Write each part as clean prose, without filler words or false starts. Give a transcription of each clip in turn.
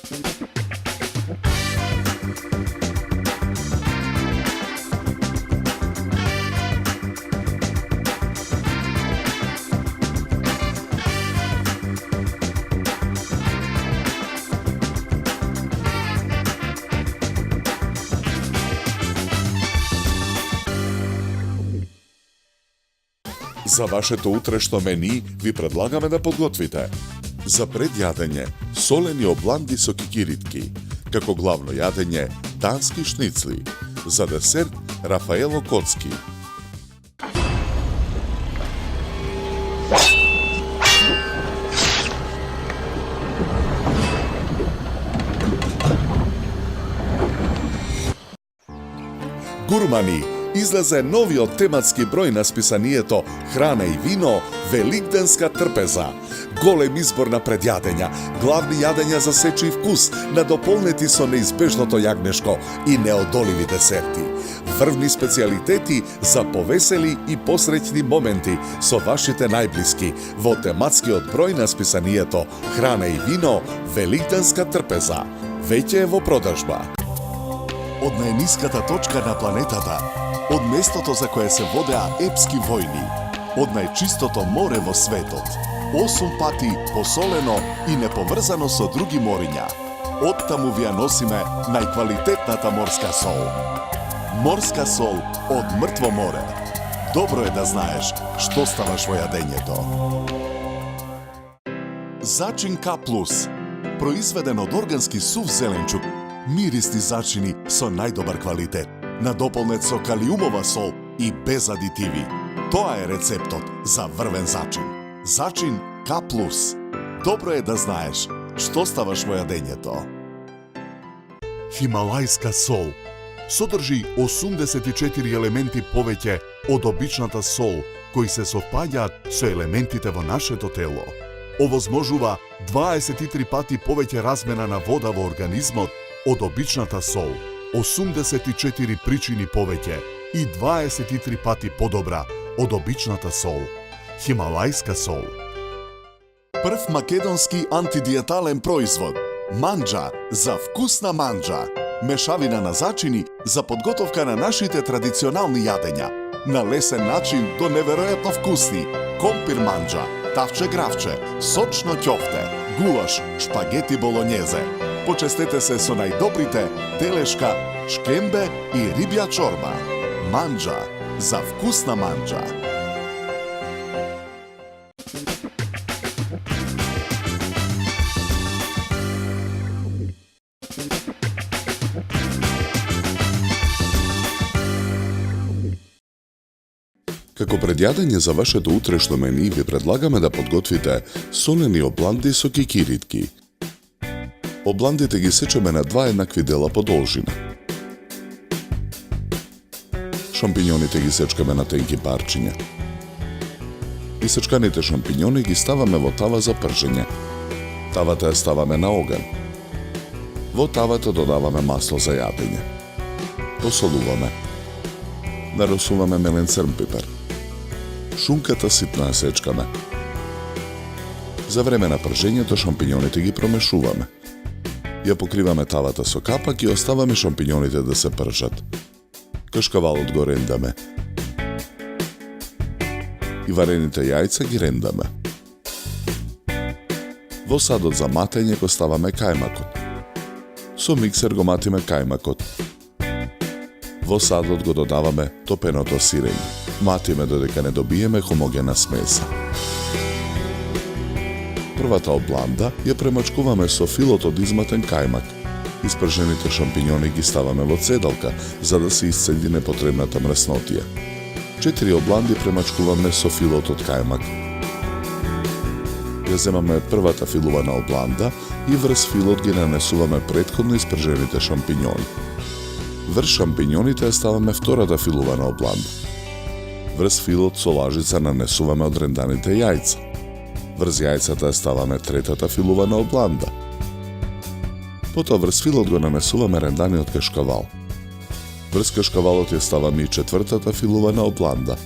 За вашето утрешно мени ви предлагаме да подготвите: за предјадење солени обланди со кикиритки, како главно јадење дански шницли, за десерт Рафаело коцки. Гурмани, излезе новиот тематски број на списанието Храна и вино, Великденска трпеза. Голем избор на предјадења, главни јадења за сечи вкус, надополнети со неизбежното јагнешко и неодоливи десерти. Врвни специјалитети за повесели и посреќни моменти со вашите најблиски во тематскиот број на списанието Храна и вино, Великденска трпеза. Веќе е во продажба. Од најниската точка на планетата, од местото за кое се водеа епски војни, од најчистото море во светот, 8 пати посолено и неповрзано со други мориња. Оттаму ви ја носиме најквалитетната морска сол. Морска сол од мртво море. Добро е да знаеш што ставаш во јадењето. Зачин К+, произведен од органски сув зеленчук, мирисни зачини со најдобар квалитет, надополнет со калиумова сол и без адитиви. Тоа е рецептот за врвен зачин. Зачин К+. Добро е да знаеш што ставаш во јадењето. Хималајска сол содржи 84 елементи повеќе од обичната сол, кои се совпаѓаат со елементите во нашето тело. Овозможува 23 пати повеќе размена на вода во организмот од обичната сол, 84 причини повеќе и 23 пати подобра од обичната сол. Хималајска сол. Прв македонски антидиетален производ. Манџа за вкусна манџа. Мешавина на зачини за подготовка на нашите традиционални јадења. На лесен начин до неверојатно вкусни. Компир манџа, тавче гравче, сочно ќофте, гулаш, шпагети болонјезе. Почестете се со најдобрите телешка, шкембе и рибја чорба. Манџа за вкусна манџа. Како предјадење за вашето утрешно мени ви предлагаме да подготвите солени обланди со кикиритки. Обландите ги сечеме на два еднакви дела по должина. Шампињоните ги сечкаме на тенки парчиња. Исечканите шампињони ги ставаме во тава за пржење. Тавата ја ставаме на оган. Во тавата додаваме масло за јадење. Посолуваме. Наросуваме мелен црн пипер. Шунката ситно ја сечкаме. За време на пржењето шампињоните ги промешуваме. Ја покриваме тавата со капак и оставаме шампињоните да се пржат. Кашкавалот го рендаме. И варените јајца ги рендаме. Во садот за матење го ставаме кајмакот. Со миксер го матиме кајмакот. Во садот го додаваме топеното сирење. Матиме додека не добиеме хомогена смеса. Првата обланда ја премачкуваме со филот од изматен кајмак. Испржените шампињони ги ставаме во цедалка, за да се исцеди непотребната мръснотија. 4 обланди премачкуваме со филот од кајмак. Ја земаме првата филувана обланда и врз филот ги нанесуваме претходно испржените шампињони. Врз шампињоните ја ставаме втората филувана обланда. Врз филот со лажица нанесуваме одренданите јајца. Врз јајцата ја ставаме третата филувана обланда. Потоа врз филот го нанесуваме ренданиот кашкавал. Врз кашкавалот ја ставаме и четвртата филувана обланда.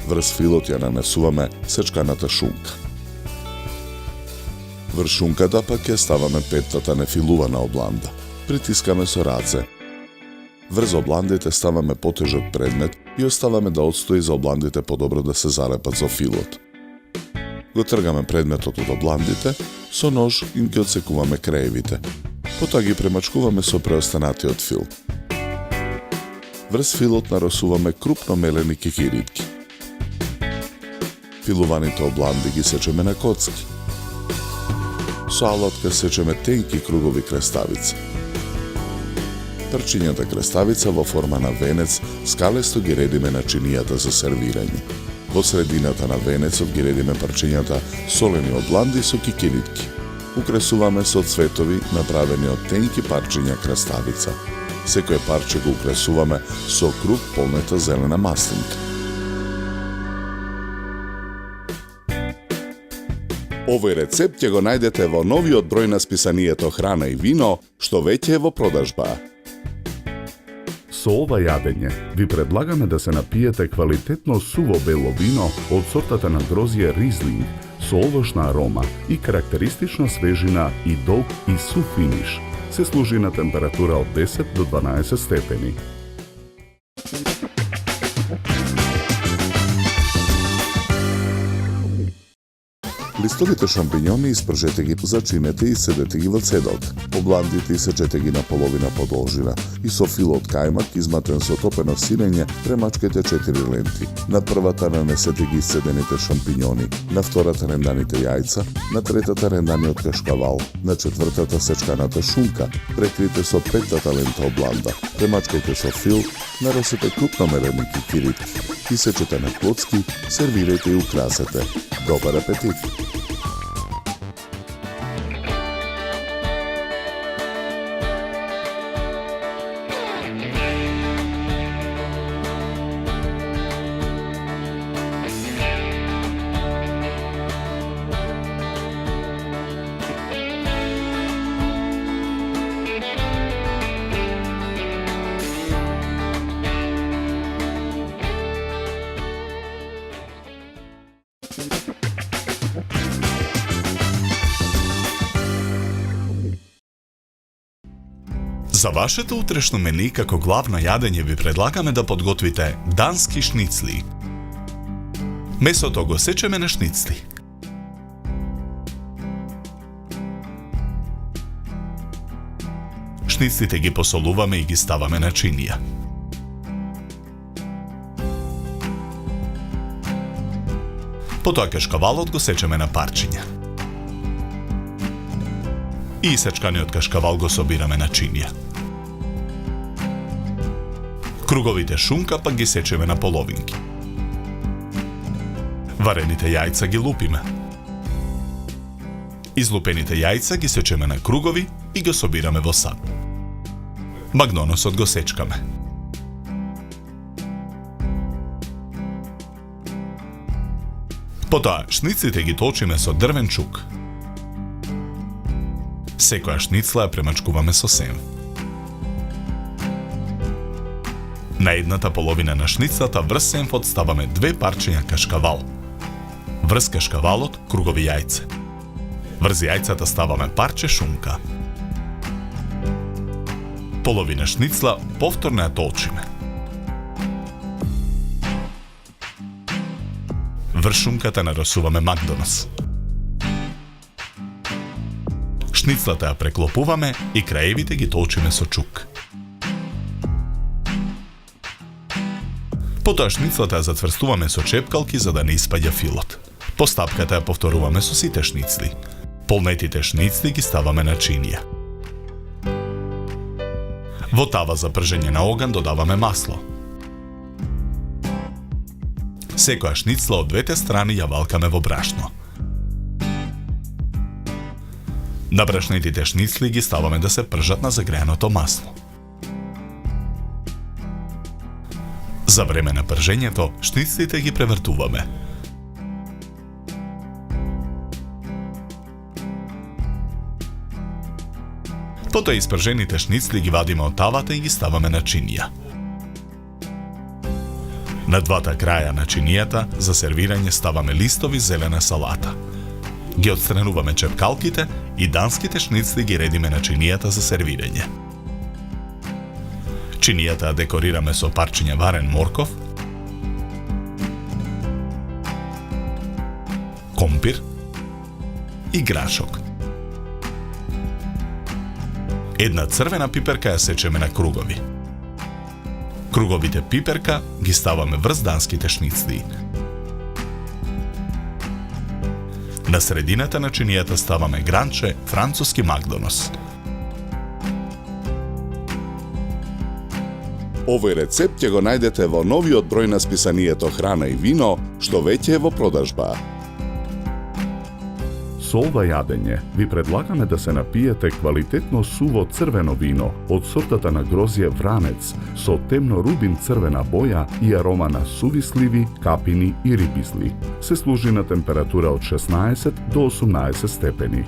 Врз филот ја нанесуваме сечканата шунка. Врз шунката пак ја ставаме петтата нефилувана обланда. Притискаме со раце. Врз обландите ставаме потежок предмет и оставаме да отстои за обландите подобро да се зарепат со филот. Го тргаме предметот од обландите, со нож им ги отсекуваме краевите. Потоа ги премачкуваме со преостанатиот фил. Врз филот наросуваме крупно мелени кикиритки. Филуваните обланди ги сечеме на коцки. Со алатка сечеме тенки кругови креставици. Парчињата креставица во форма на венец скалесто ги редиме на чинијата за сервирање. Во средината на венецот ги редиме парчињата солени обланди со кикиритки. Украсуваме со цветови направени од тенки парчиња креставица. Секое парче го украсуваме со круг полнета зелена маслинка. Овој рецепт ќе го најдете во новиот број на списанието Храна и вино, што веќе е во продажба. Со ова јадење ви предлагаме да се напиете квалитетно суво бело вино од сортата на грозје Ризлинг со овошна арома и карактеристична свежина и долг и сув финиш. Се служи на температура од 10 до 12 степени. Листовите шампињони испржете ги, зачинете и седете ги во цедок. Обландите исечете ги на половина подолжина и со фил од кајмак изматен со топено сирење премачкете 4 ленти. На првата нанесете ги исцедените шампињони, на втората ренданите јајца, на третата ренданиот кашкавал, на четвртата сечканата шунка, прекрите со петтата лента обланда, премачкајте со фил, наросете крупно мерени кикиритки, исечете на клоцки, сервирајте и украсете. Добар апетит! За вашето утрешно мени како главно јадење ви предлагаме да подготвите дански шницли. Месото го сечеме на шницли. Шницлите ги посолуваме и ги ставаме на чинија. Потоа кашкавалот го сечеме на парчиња. И исечканиот кашкавал го собираме на чинија. Круговите шунка пак ги сечеме на половинки. Варените јајца ги лупиме. Излупените јајца ги сечеме на кругови и го собираме во сад. Магноносот го сечкаме. Потоа шниците ги точиме со дрвен чук. Секоја шницла ја премачкуваме со сенф. На едната половина на шницлата врз сенфот ставаме 2 парчиња кашкавал. Врз кашкавалот кругови јајце. Врз јајцата ставаме парче шунка. Половина шницла повторно ја толчиме. Врз шунката нарасуваме макдонос. Шницлата ја преклопуваме и краевите ги толчиме со чук. Потоа шницлата ја затврстуваме со чепкалки за да не испаѓа филот. Постапката ја повторуваме со сите шницли. Полнетите шницли ги ставаме на чинија. Во тава за пржење на оган додаваме масло. Секоја шницла од двете страни ја валкаме во брашно. На брашнетите шницли ги ставаме да се пржат на загреаното масло. За време на пржењето, шницлите ги превртуваме. Потоа испржените шницли ги вадиме од тавата и ги ставаме на чинија. На двата краја на чинијата за сервирање ставаме листови зелена салата. Ги отстрануваме чепкалките и данските шницли ги редиме на чинијата за сервирање. Чинијата ја декорираме со парчиња варен морков, компир и грашок. Една црвена пиперка ја сечеме на кругови. Круговите пиперка ги ставаме врз данските шницли. На средината на чинијата ставаме гранче француски Макдонос. Овој рецепт ќе го најдете во новиот број на списанието Храна и вино, што веќе е во продажба. Со ова јадење ви предлагаме да се напиете квалитетно суво црвено вино од сортата на грозје Вранец со темно рубин црвена боја и арома на суви сливи, капини и рибизли. Се служи на температура од 16 до 18 степени.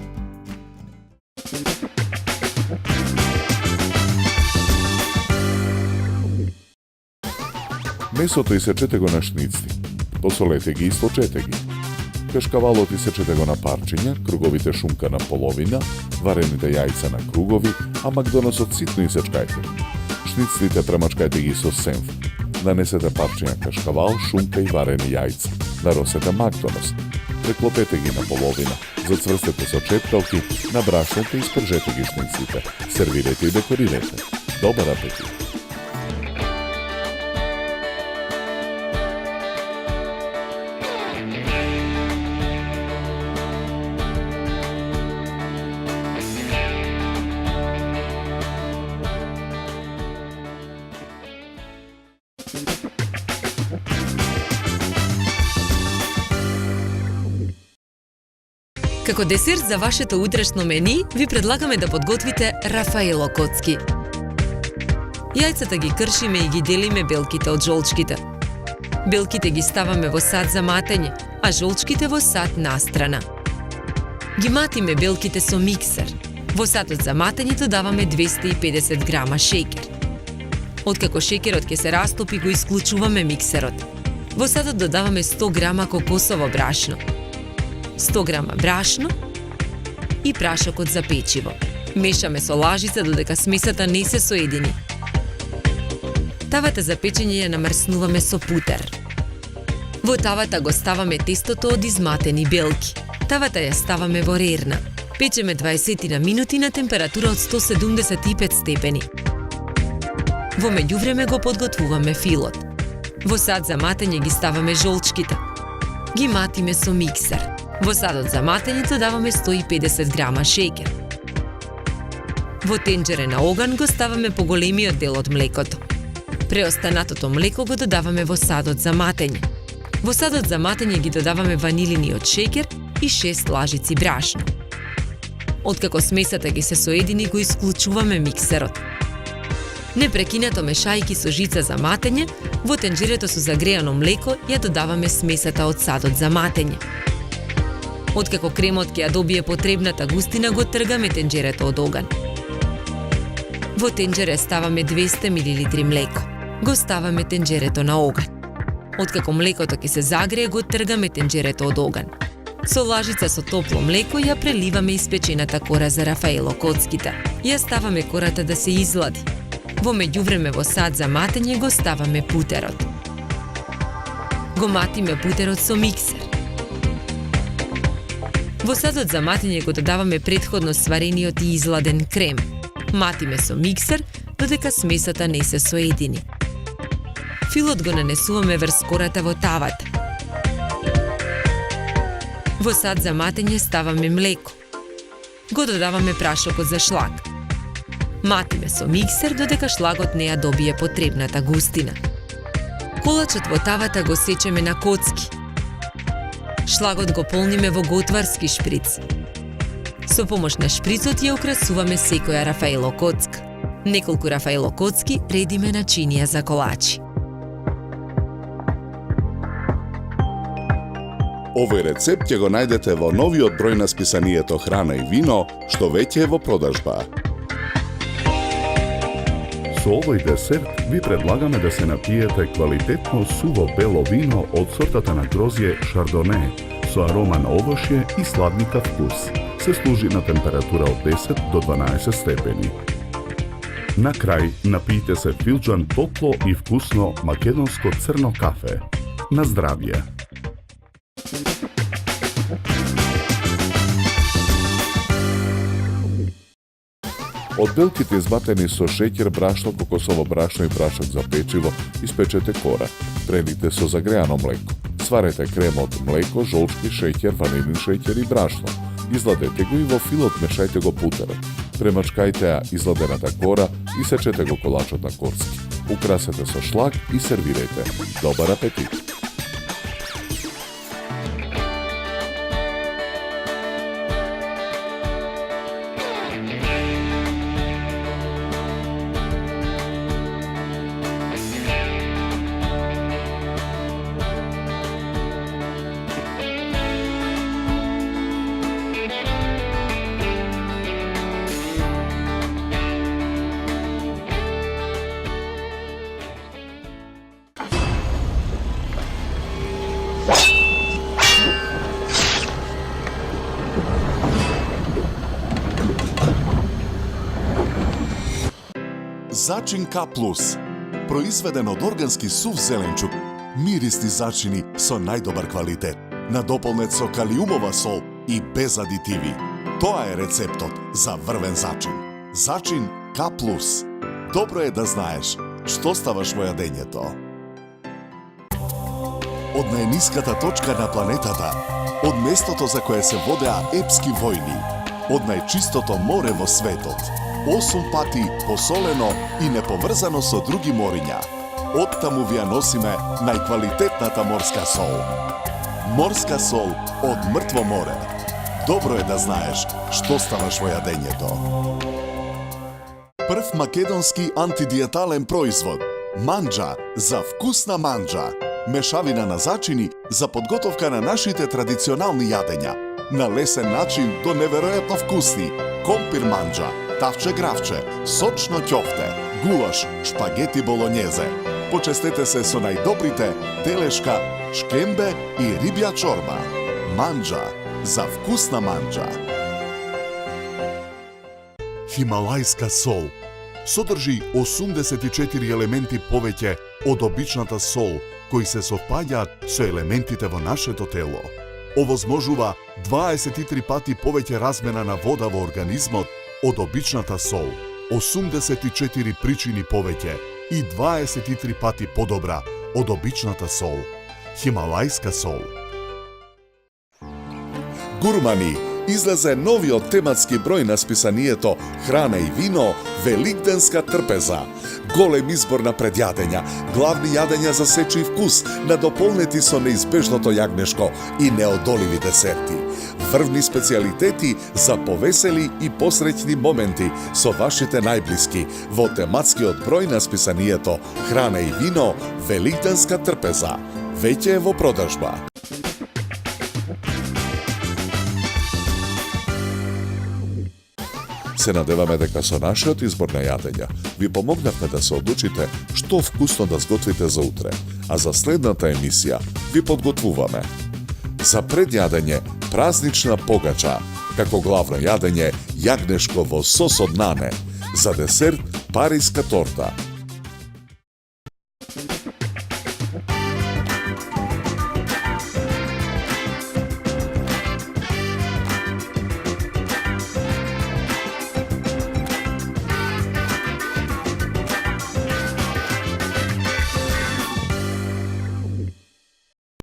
Месото исечете го на шницли. Посолете ги и источете ги. Кашкавалот исечете го на парчиња, круговите шунка на половина, варените јајца на кругови, а макдоносот ситно исечкајте. Шницлите премачкајте ги со сенф. Нанесете парчиња кашкавал, шунка и варени јајца. Наросете макдонос. Преклопете ги на половина. Зацврстете со чепкалки, набрашнете и спржете ги шницлите. Сервирете и декорирете. Добар апетит! Како десерт за вашето утрешно мени, ви предлагаме да подготвите Рафаело коцки. Јајцата ги кршиме и ги делиме белките од жолчките. Белките ги ставаме во сад за матење, а жолчките во сад настрана. Ги матиме белките со миксер. Во садот за матење додаваме 250 грама шеќер. Откако шеќерот ќе се растопи, го исклучуваме миксерот. Во садот додаваме 100 грама кокосово брашно, 100 грама брашно и прашокот за печиво. Мешаме со лажица додека смесата не се соедини. Тавата за печење ја намрснуваме со путер. Во тавата го ставаме тестото од изматени белки. Тавата ја ставаме во рерна. Печеме 20 на минути на температура од 175 степени. Во меѓувреме го подготвуваме филот. Во сад за матење ги ставаме жолчките. Ги матиме со миксер. Во садот за матење додаваме 150 грама шеќер. Во тенџере на оган го ставаме поголемиот дел од млекото. Преостанатото млеко го додаваме во садот за матење. Во садот за матење ги додаваме ванилиниот шеќер и 6 лажици брашно. Откако смесата ги се соедини, го исклучуваме миксерот. Непрекинато мешајки со жица за матење, во тенџерето со загреано млеко ја додаваме смесата од садот за матење. Откако кремот ќе ја добие потребната густина, го тргаме тенџерето од оган. Во тенџере ставаме 200 мл млеко. Го ставаме тенџерето на оган. Откако млекото ќе се загрее, го тргаме тенџерето од оган. Со лажица со топло млеко ја преливаме испечената кора за Рафаело коцките. Ја ставаме кората да се излади. Во меѓувреме во сад за матење го ставаме путерот. Го матиме путерот со миксер. Во садот за матење го додаваме претходно сварениот и изладен крем. Матиме со миксер додека смесата не се соедини. Филот го нанесуваме врз кората во тавата. Во сад за матење ставаме млеко. Го додаваме прашокот за шлаг. Матиме со миксер додека шлагот не ја добие потребната густина. Колачот во тавата го сечеме на коцки. Шлагот го полниме во готварски шприц. Со помош на шприцот ја украсуваме секоја Рафаело коцка. Неколку Рафаело коцки редиме на чинија за колачи. Овој рецепт ќе го најдете во новиот број на списанието Храна и вино, што веќе е во продажба. Со овој десерт ви предлагаме да се напиете квалитетно суво бело вино од сортата на грозје Шардоне со арома на овошје и сладникав вкус. Се служи на температура од 10 до 12 степени. На крај, напијте се филџан топло и вкусно македонско црно кафе. На здравје! Од белките изматени со шеќер, брашно, кокосово брашно и брашок за печиво, испечете кора. Прелите со загреано млеко. Сварете крем од млеко, жолчки, шеќер, ванилин шеќер и брашно. Изладете го и во филот мешајте го путерот. Премачкајте ја изладената кора и сечете го колачот на корски. Украсете со шлак и сервирајте. Добар апетит! Зачин К+, произведен од органски сув зеленчук, мирисни зачини со најдобар квалитет, надополнет со калиумова сол и без адитиви. Тоа е рецептот за врвен зачин. Зачин К+. Добро е да знаеш што ставаш во јадењето. Од најниската точка на планетата, од местото за кое се водеа епски војни, од најчистото море во светот, 8 пати посолено и неповрзано со други мориња. Оттаму ви ја носиме најквалитетната морска сол. Морска сол од мртво море. Добро е да знаеш што ставаш во јадењето. Прв македонски антидиетален производ. Манџа за вкусна манџа. Мешавина на зачини за подготовка на нашите традиционални јадења. На лесен начин до неверојатно вкусни. Компир манџа, тавче гравче, сочно ќофте, гулаш, шпагети болонјезе. Почестете се со најдобрите телешка, шкембе и рибја чорба. Манџа за вкусна манџа. Хималајска сол содржи 84 елементи повеќе од обичната сол, кои се совпаѓаат со елементите во нашето тело. Овозможува 23 пати повеќе размена на вода во организмот од обичната сол, 84 причини повеќе и 23 пати подобра од обичната сол. Хималајска сол. Гурмани, излезе новиот тематски број на списанието Храна и вино, Великденска трпеза. Голем избор на предјадења, главни јадења за сечи вкус, надополнети со неизбежното јагнешко и неодоливи десерти. Врвни специјалитети за повесели и посреќни моменти со вашите најблиски во тематскиот број на списанието Храна и вино, Великденска трпеза. Веќе е во продажба. Се надеваме дека со нашиот избор на јадења ви помогнавме да се одлучите што вкусно да сготвите за утре, а за следната емисија ви подготвуваме за предјадење празнична погача, како главно јадење јагнешко во сос од нане, за десерт париска торта,